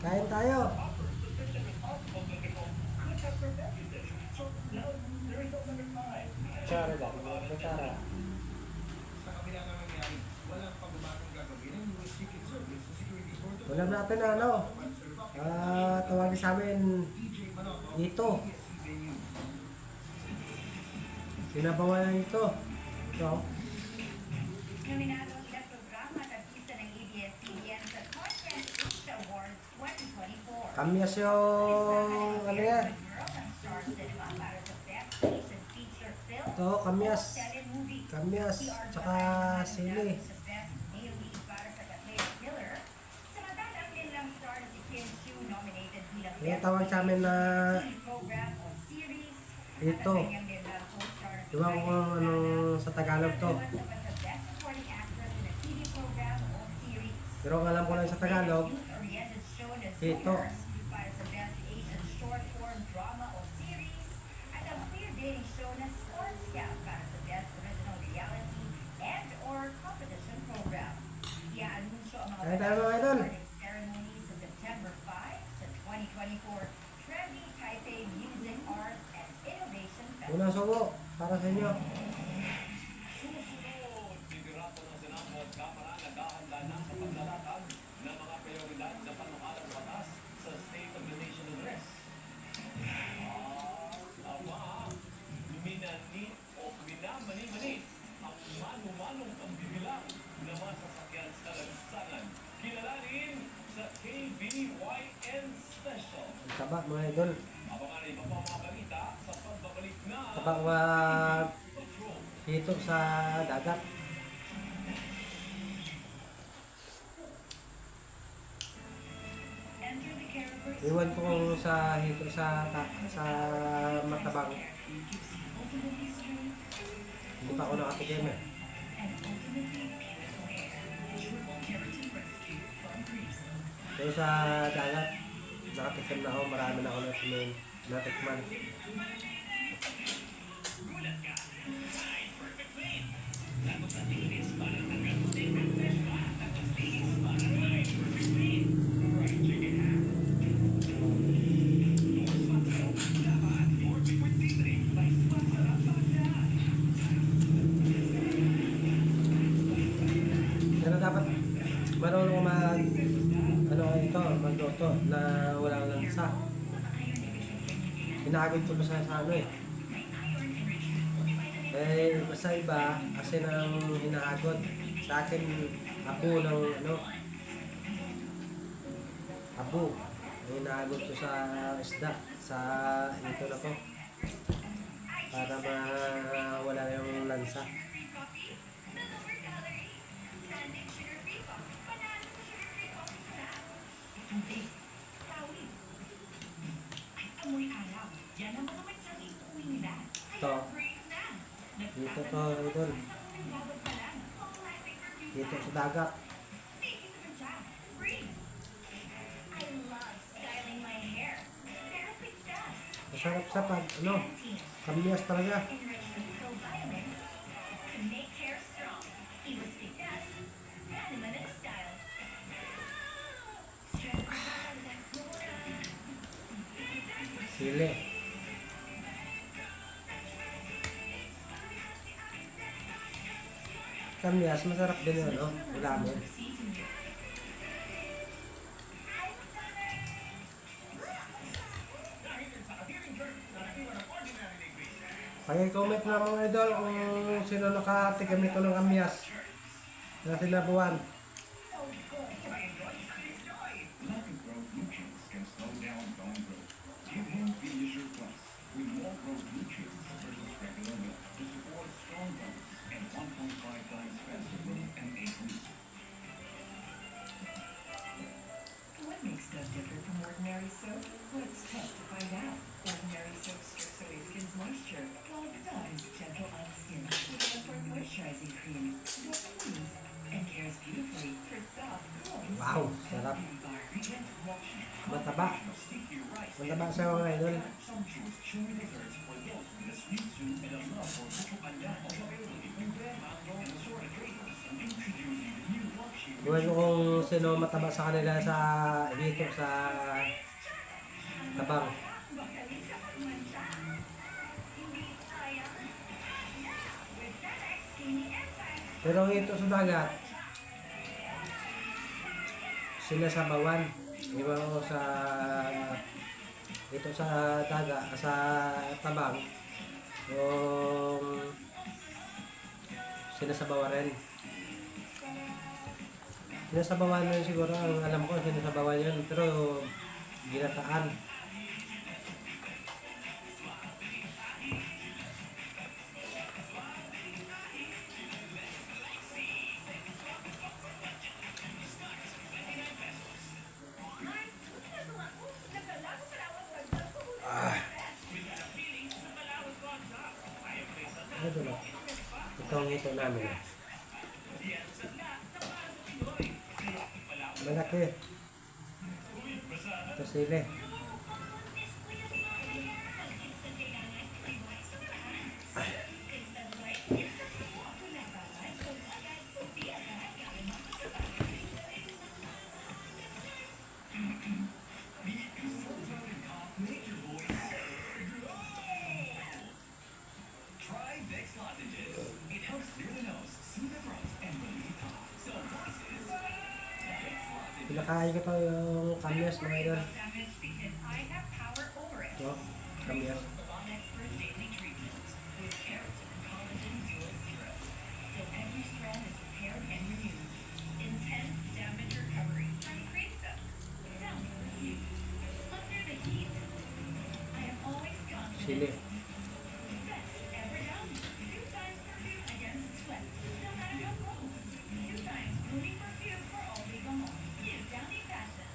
Kain tayo. Kutsara lang. Kutsara. Ulam natin na ano. Tawagin sa amin ito. Sinabawan ito. Ito. Nominado ilang programa at artista ng ABS-CBN sa Content Asia Awards 2024. Kamyas yung ano yan. Ito, kamyas. Kamyas. Tsaka sili. Kaya tawag sa amin na ito. Diba kung ano sa Tagalog to. Pero ang alam ko lang sa Tagalog, ito. Kaya tayo mga idol. Sa September 5 sa 2024 Trendy Taipei Music Arts and Innovation Festival. Unang subo para sa inyo. Susunod, liderato ng Senado at Kamara naghahanda na sa paglalatag ng mga prioridad na panukalang batas sa State of the Nation Address. Minani o minamani-mani ang manu-manong pagbibilang ng mga sasakyan sa lansangan. Kilalanin sa KBYN Special. Ang taba mga idol. Abangan iba pa mga balita sa pagbabalik na Taba dito sa dagat. Iwan ko kung sa hito sa matabang. Hindi pa ako nakatikim eh. Pero sa dagat, nakatikim na ako. Marami na ako natikman. Pero dapat marunong magluto na walang lansa. Hinagod ko pa sa ano eh. Basta iba, asin ang hinahagod. Sa akin, abo ng abo. Hinahagod ko sa isda, sa ito na ko. Para mawala yung lansa. Ito. Dito to, idol. Dito sa dagat. Masarap sa pag, kamyas talaga. Sili. Kamyas, masarap din yun, ulamin. Pag-comment na mga idol kung sino nakatikim nito ng kamyas na sinabuan. What makes Dove different from ordinary soap? Let's test to find out. Ordinary soap strips away skin's moisture, while Dove is gentle on skin with a for moisturizing cream. Dove cleans and cares beautifully for soft, glowing Wow, skin. sarap. Beauty bar. Mataba. Mataba siya mga idol. sumptuous chewy desserts for those with a sweet tooth and a love for puto pandan. Also available in red mango and assorted flavors. Introducing the new Love Iwan ko kung sino mataba sa kanila sa dito sa tabang. Magaling sa pagmantsa. Hindi sayang. With FedEx, Skinny Enzyme. Pero ito sa dagat, sila sa bawan. Iwan ko sa ito sa dagat, sa tabang. Yung sila sa bawan rin. Sila sa bawan rin siguro, ang alam ko sila sa bawan yun. Pero ginataan. Ito na. Ito ang ito namin. Malaki. Ito sili. Try Vicks lozenges. It helps clear the nose, soothe the throat, and relieve cough. So voices. Vicks lozenges. Pinakain ko to yung kamyas mga idol. Damage because I have power over it. Ito, kamyas. Salon Expert Daily Treatment with keratin and collagen dual syrup. So every strand is repaired and renewed. Intense damage recovery from cream-soak. Down for you. Under the heat. I am always confident. Sili. Best ever done. 2 times perfume against sweat. No matter how cold. 2 times grooming perfume for all day long. New Downy Fashion.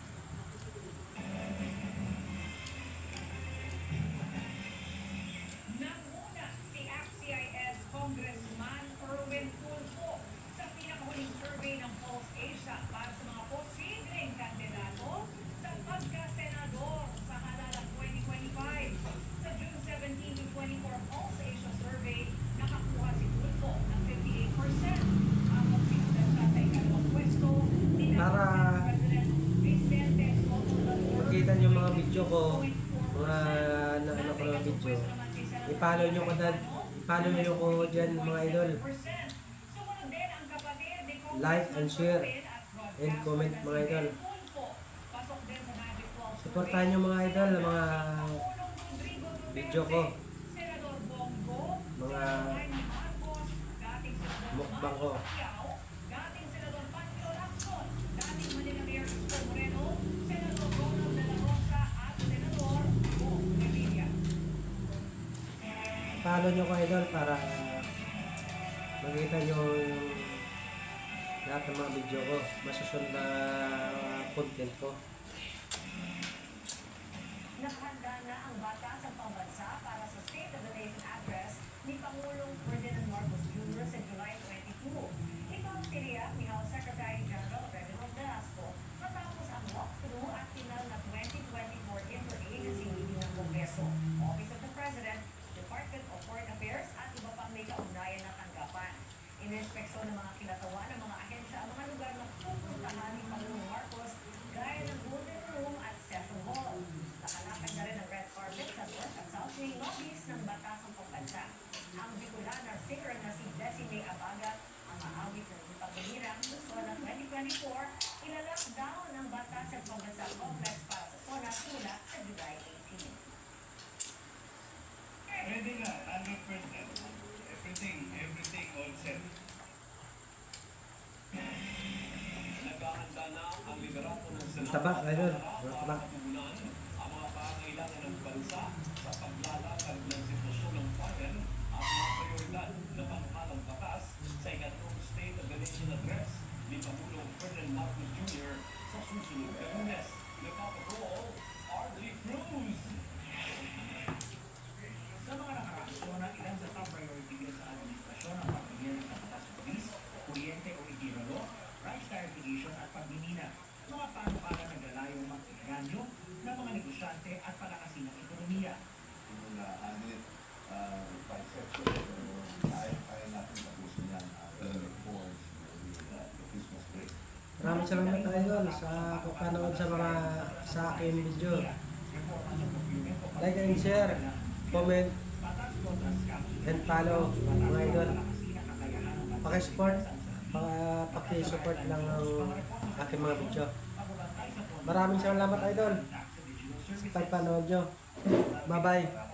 Nanguna si ACT-CIS Congressman Erwin Tulfo sa pinakahuling survey ng Pulse Asia para sa mga posibleng kandidato sa pagka-senador sa halalang 2025. Sa June 17 to 24 Pulse Asia survey, nakakuha si Tulfo ng 58%. Ang pagsimulan siya sa ikalawang pwesto, Para President Vicente Soto makita nyo mga video ko, mga na ano ko ng video, i-follow nyo ko dyan mga idol. Like and share and comment mga idol. Supportahan nyo mga idol ang mga video ko, mga mukbang ko. Dating Senador Pancho Lacson, dating Manila Mayor Isko Moreno, Senador Ronald de la Rosa at Senador Bong Revilla. Follow nyo ko idol para makita nyo yung lahat ng mga video ko, masusunod na content ko. Nakahanda na ang Batasang Pambansa para sa State of the Nation Address ni Pangulong Ferdinand Marcos Jr. sa July 22. Ito ang tiniyak ni House Secretary General Reverendo Velasco matapos ang walkthrough at final na 2024 Inter-Agency Meeting ng Kongreso, Office of the President, Department of Foreign Affairs at iba pang may kaugnayan na tanggapan. Ininspeksyon ng mga kinatawa ng mga ahensya ang mga lugar na pupuntahan ni Pangulong Marcos gaya ng Golden Room at Cecil Hall. Nakalakad na rin ang red carpet sa North at South Wing lobbies ng Batasang Pambansa. Ang Bicolana singer na si Designe Abaga ang maawit ng paghinirang sa SONA 2024, ilalockdown ang Batasang Pambansa Complex para sa SONA mula sa July 18. Ready na, 100%. Everything all set. Naghahanda na ang liderato ng Senado Taba, idol. para Taba. matugunan ang mga pangangailangan ng bansa sa paglalakad ng sitwasyon ng bayan at mga prioridad na panghalang batas sa ikatlong State of the Nation Address ni Pangulong Ferdinand Marcos Jr. sa susunod na Lunes. Nagpapatrol, RD Cruz! Sa mga nakaraan, ilan sa top priority bill sa administrasyon ang pagpigil ng batas sa polis, kuryente o itinalo, price clarification at pagmimina. Mga paano-para naglalayong mag-inganyo ng mga negosyante at palakasin ng ekonomiya. Anit, by section, kaya natin tapusin yan before the Christmas break. Maraming salamat idol sa panood sa aking video. Like and share, comment, and follow mga idol. Paki-support lang ang aking mga video. Maraming salamat idol sa pagpanood nyo. Bye bye.